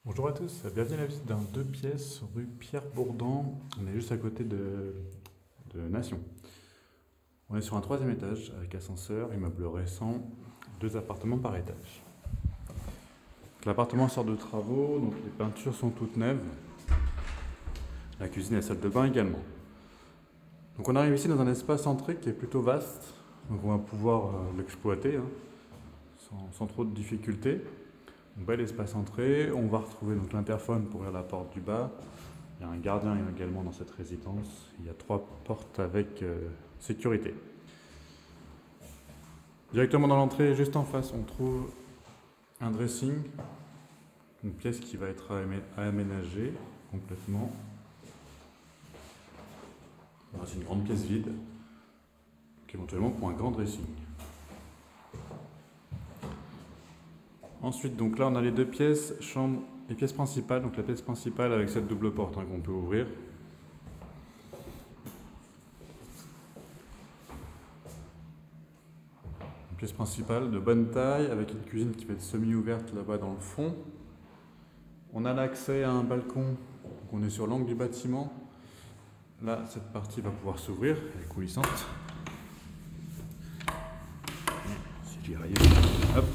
Bonjour à tous, bienvenue à la visite d'un 2 pièces rue Pierre Bourdan. On est juste à côté de Nation. On est sur un 3e étage avec ascenseur, immeuble récent, 2 appartements par étage. L'appartement sort de travaux, donc les peintures sont toutes neuves. La cuisine et la salle de bain également. Donc on arrive ici dans un espace centré qui est plutôt vaste, donc on va pouvoir l'exploiter sans trop de difficultés. Un bel espace entrée, on va retrouver donc l'interphone pour ouvrir la porte du bas. Il y a un gardien également dans cette résidence. Il y a 3 portes avec sécurité. Directement dans l'entrée, juste en face, on trouve un dressing, une pièce qui va être aménagée complètement. C'est une grande pièce vide, donc éventuellement pour un grand dressing. Ensuite, donc là, on a les 2 pièces, chambre et pièce principale. Donc la pièce principale avec cette double porte qu'on peut ouvrir. Une pièce principale de bonne taille avec une cuisine qui va être semi-ouverte là-bas dans le fond. On a l'accès à un balcon, donc on est sur l'angle du bâtiment. Là, cette partie va pouvoir s'ouvrir, elle est coulissante. Si j'y arrive, hop.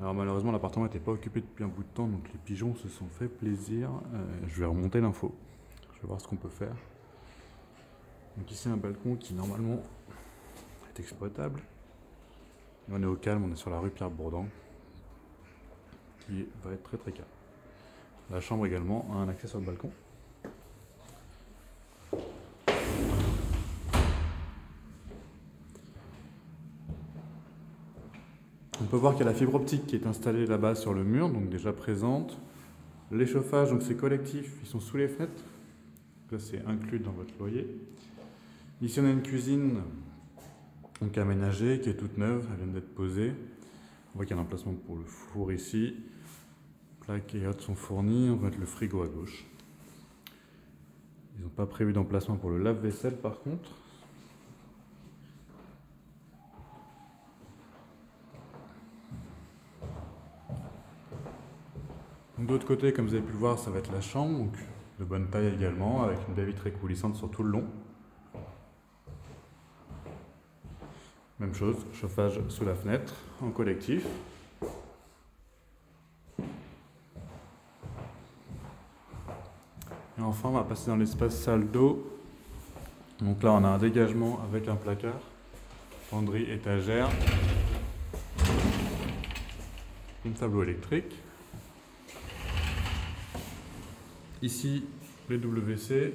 Alors malheureusement l'appartement n'était pas occupé depuis un bout de temps, donc les pigeons se sont fait plaisir. Je vais remonter l'info, je vais voir ce qu'on peut faire. Donc ici un balcon qui normalement est exploitable. Et on est au calme, on est sur la rue Pierre Bourdan, qui va être très très calme. La chambre également a un accès sur le balcon. On peut voir qu'il y a la fibre optique qui est installée là-bas sur le mur, donc déjà présente. Les chauffages, donc c'est collectif, ils sont sous les fenêtres. Ça c'est inclus dans votre loyer. Ici on a une cuisine donc aménagée qui est toute neuve, elle vient d'être posée. On voit qu'il y a un emplacement pour le four ici. Plaques et autres sont fournis, on va mettre le frigo à gauche. Ils n'ont pas prévu d'emplacement pour le lave-vaisselle par contre. De l'autre côté, comme vous avez pu le voir, ça va être la chambre, donc de bonne taille également, avec une baie vitrée coulissante sur tout le long. Même chose, chauffage sous la fenêtre, en collectif. Et enfin, on va passer dans l'espace salle d'eau. Donc là, on a un dégagement avec un placard, penderie, étagère, une tableau électrique. Ici, les WC,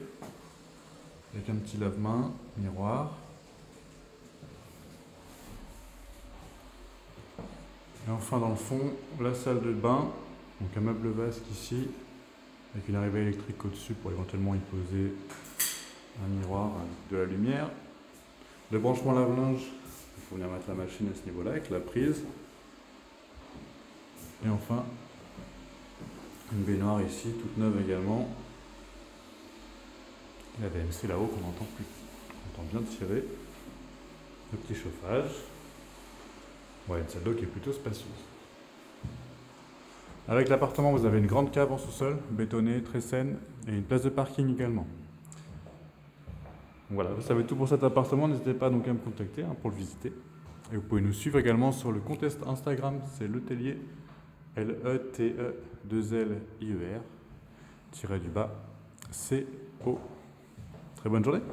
avec un petit lave-main, miroir. Et enfin, dans le fond, la salle de bain, donc un meuble vasque ici, avec une arrivée électrique au-dessus pour éventuellement y poser un miroir avec de la lumière. Le branchement lave-linge, il faut venir mettre la machine à ce niveau-là, avec la prise. Et enfin, une baignoire ici, toute neuve également. La VMC là-haut qu'on n'entend plus. On entend bien tirer. Le petit chauffage. Ouais, une salle d'eau qui est plutôt spacieuse. Avec l'appartement, vous avez une grande cave en sous-sol, bétonnée, très saine, et une place de parking également. Voilà, vous savez tout pour cet appartement. N'hésitez pas donc à me contacter pour le visiter. Et vous pouvez nous suivre également sur le compte Instagram, c'est Letellier, L-E-T-E-2-L-I-E-R, tiré du bas, C-O. Très bonne journée.